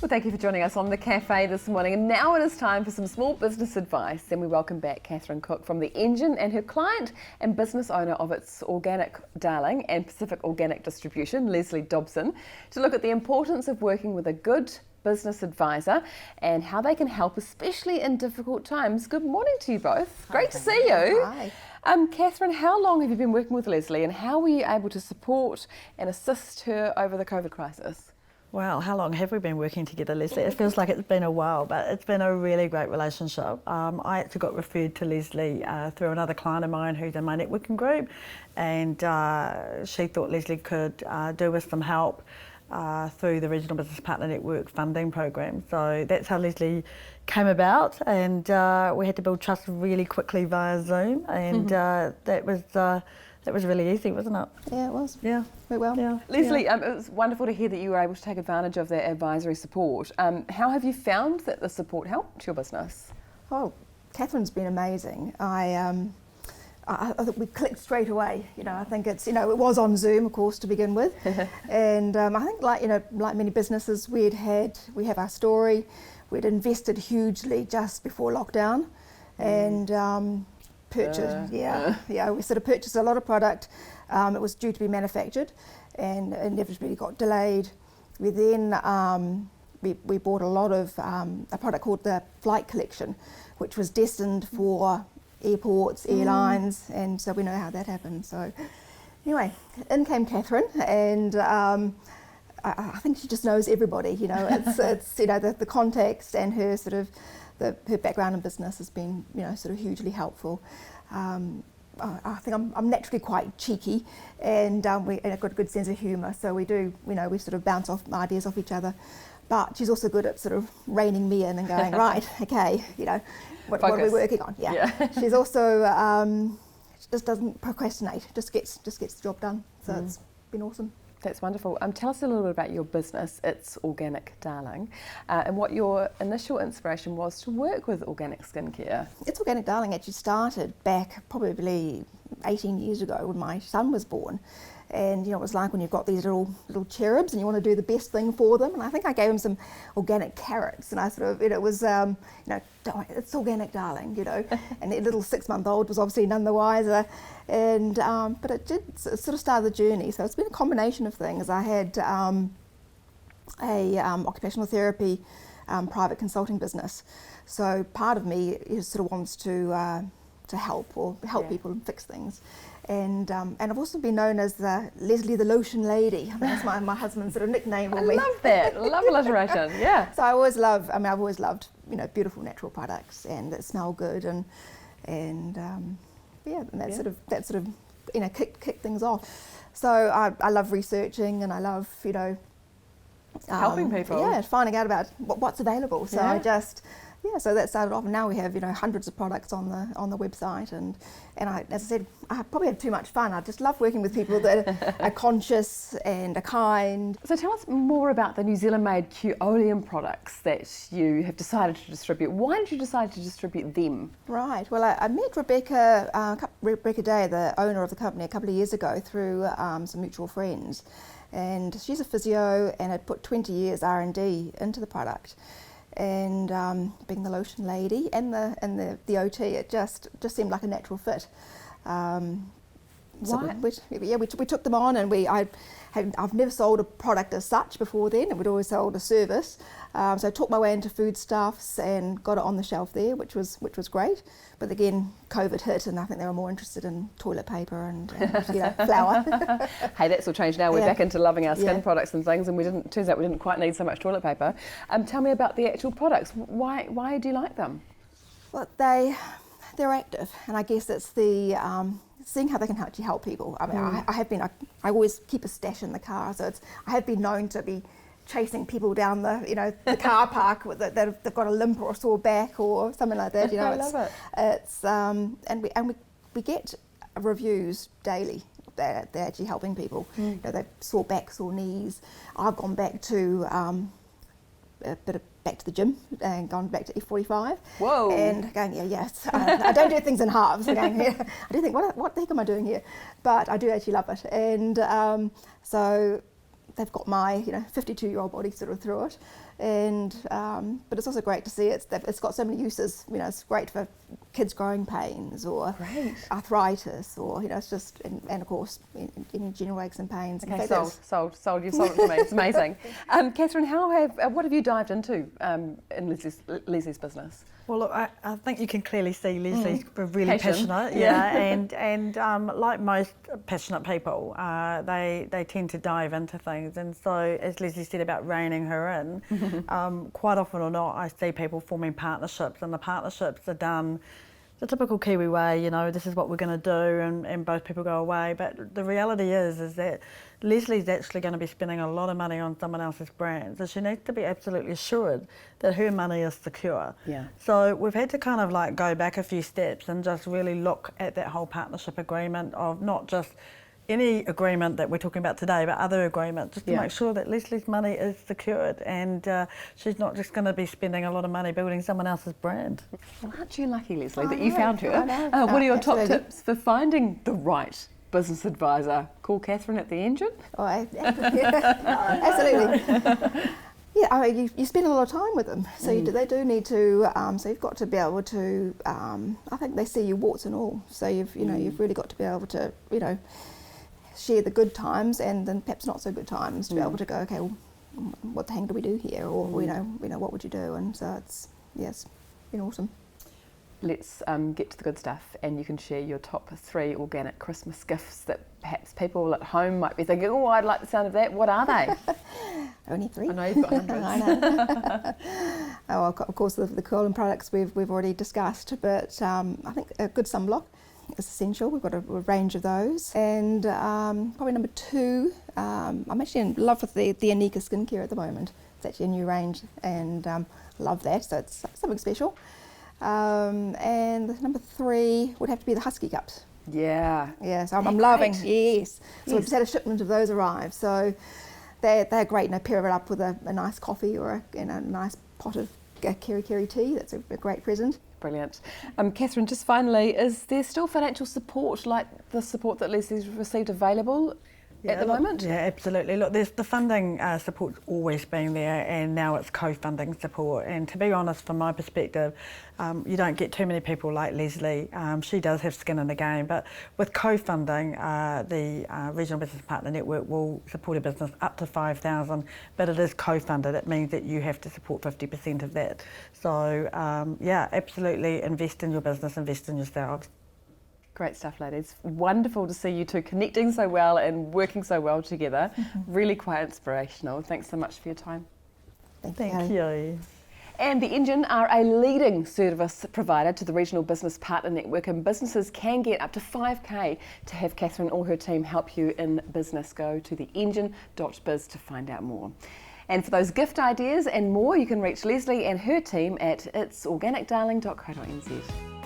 Well, thank you for joining us on The Cafe this morning. And now it is time for some small business advice. And we welcome back Catherine Cooke from The Engine and her client and business owner of its organic darling and Pacific Organic Distribution, Lesley Dobson, to look at the importance of working with a good business advisor and how they can help, especially in difficult times. Good morning to you both. Great to see you. Hi. Catherine, how long have you been working with Lesley and how were you able to support and assist her over the COVID crisis? Wow, how long have we been working together, Lesley? It feels like it's been a while, but it's been a really great relationship. I actually got referred to Lesley through another client of mine who's in my networking group, and she thought Lesley could do with some help through the Regional Business Partner Network funding program. So that's how Lesley came about, and we had to build trust really quickly via Zoom, and that was really easy, wasn't it? Yeah, it was. Yeah. Went well. Yeah. Lesley, it was wonderful to hear that you were able to take advantage of that advisory support. How have you found that the support helped your business? Oh, Catherine's been amazing. I think we clicked straight away. I think it's, it was on Zoom, of course, to begin with. And I think like many businesses, we have our story. We'd invested hugely just before lockdown and purchased, we sort of purchased a lot of product. It was due to be manufactured and inevitably got delayed. We then, we bought a lot of a product called the Flight Collection, which was destined for airports, airlines, and so we know how that happened. So anyway, in came Catherine, and I think she just knows everybody. It's the context and her sort of her background in business has been sort of hugely helpful. I think I'm naturally quite cheeky, and I've got a good sense of humour. So we do, we sort of bounce off ideas off each other. But she's also good at sort of reining me in and going, right, okay, what are we working on? Yeah. She's also she just doesn't procrastinate. Just gets the job done. So it's been awesome. That's wonderful. Tell us a little bit about your business, It's Organic Darling, and what your initial inspiration was to work with organic skincare. It's Organic Darling actually started back probably 18 years ago when my son was born. And it was like when you've got these little cherubs and you want to do the best thing for them. And I think I gave him some organic carrots, and I sort of, it was, it's organic, darling, And the little 6-month-old was obviously none the wiser. And but it sort of started the journey. So it's been a combination of things. I had a occupational therapy private consulting business. So part of me sort of wants to help people and fix things. And I've also been known as Lesley the Lotion Lady. I think that's my husband's sort of nickname for me. I love that. Love alliteration. Yeah. So I've always loved beautiful natural products and that smell good and that sort of kick things off. So I love researching and I love helping people. Yeah, finding out about what's available. So so that started off, and now we have hundreds of products on the website, and I, as I said, I probably have too much fun. I just love working with people that are conscious and are kind. So tell us more about the New Zealand-made qoleum products that you have decided to distribute. Why did you decide to distribute them? Right. Well, I met Rebecca Day, the owner of the company, a couple of years ago through some mutual friends, and she's a physio and had put 20 years R&D into the product. And being the lotion lady and the OT, it just seemed like a natural fit. So we took them on, and I've never sold a product as such before then. We'd always sold a service. So I talked my way into foodstuffs and got it on the shelf there, which was great. But again, COVID hit, and I think they were more interested in toilet paper and flour. Hey, that's all changed now. We're back into loving our skin products and things, and turns out we didn't quite need so much toilet paper. Tell me about the actual products. Why do you like them? Well, they're active, and I guess it's the seeing how they can actually help people. I mean, I always keep a stash in the car, so I have been known to be chasing people down the car park that they've got a limp or a sore back or something like that. I love it. It's and we get reviews daily. They're actually helping people. They've sore back, sore knees. I've gone back to back to the gym and gone back to F45. Whoa! And going, I don't do things in halves. I do think, what the heck am I doing here? But I do actually love it, and so they've got my 52-year-old body sort of through it, and but it's also great to see it's got so many uses. It's great for kids' growing pains or arthritis, or it's just and of course any general aches and pains. Okay, and sold. You've sold it to me. It's amazing. Catherine, what have you dived into in Lesley's business? Well, look, I think you can clearly see Lesley's really Passion. passionate, and like most passionate people, they tend to dive into things. And so, as Lesley said about reining her in, quite often or not, I see people forming partnerships, and the partnerships are done the typical Kiwi way, this is what we're going to do, and both people go away. But the reality is that Lesley's actually going to be spending a lot of money on someone else's brand, so she needs to be absolutely assured that her money is secure. Yeah. So we've had to kind of like go back a few steps and just really look at that whole partnership agreement of not just any agreement that we're talking about today, but other agreements, just to make sure that Lesley's money is secured, and she's not just going to be spending a lot of money building someone else's brand. Well, aren't you lucky, Lesley, that you found her? I know. What are your top Absolutely. tips for finding the right business advisor? Call Catherine at the Engine? Oh, absolutely. Yeah, I mean, you spend a lot of time with them, so they do need to. So you've got to be able to. I think they see you warts and all. So you've really got to be able to share the good times and then perhaps not so good times to be able to go, okay, well, what the hell do we do here, or what would you do? And so it's been awesome. Let's get to the good stuff, and you can share your top 3 organic Christmas gifts that perhaps people at home might be thinking, oh, I'd like the sound of that. What are they? Only 3. I know you've got hundreds. I know. Of course, the qoleum products we've already discussed, but I think a good sunblock is essential. We've got a range of those, and probably number 2, I'm actually in love with the Anika skincare at the moment. It's actually a new range, and love that, so it's something special. And number 3 would have to be the Husky cups. Yeah. So I'm loving. Yes. So we've just had a shipment of those arrive. So they're great. Pair it up with a nice coffee or a nice pot of keri tea. That's a great present. Brilliant. Catherine, just finally, is there still financial support like the support that Lesley's received available at the moment? Yeah, absolutely. Look, there's the funding support's always been there, and now it's co-funding support. And to be honest, from my perspective, you don't get too many people like Lesley. She does have skin in the game, but with co-funding, the Regional Business Partner Network will support a business up to 5,000, but it is co-funded. It means that you have to support 50% of that. So, absolutely invest in your business, invest in yourselves. Great stuff, ladies. Wonderful to see you two connecting so well and working so well together. Really quite inspirational. Thanks so much for your time. Thank you. And the Engine are a leading service provider to the Regional Business Partner Network, and businesses can get up to 5k to have Catherine or her team help you in business. Go to theengine.biz to find out more. And for those gift ideas and more, you can reach Lesley and her team at itsorganicdarling.co.nz.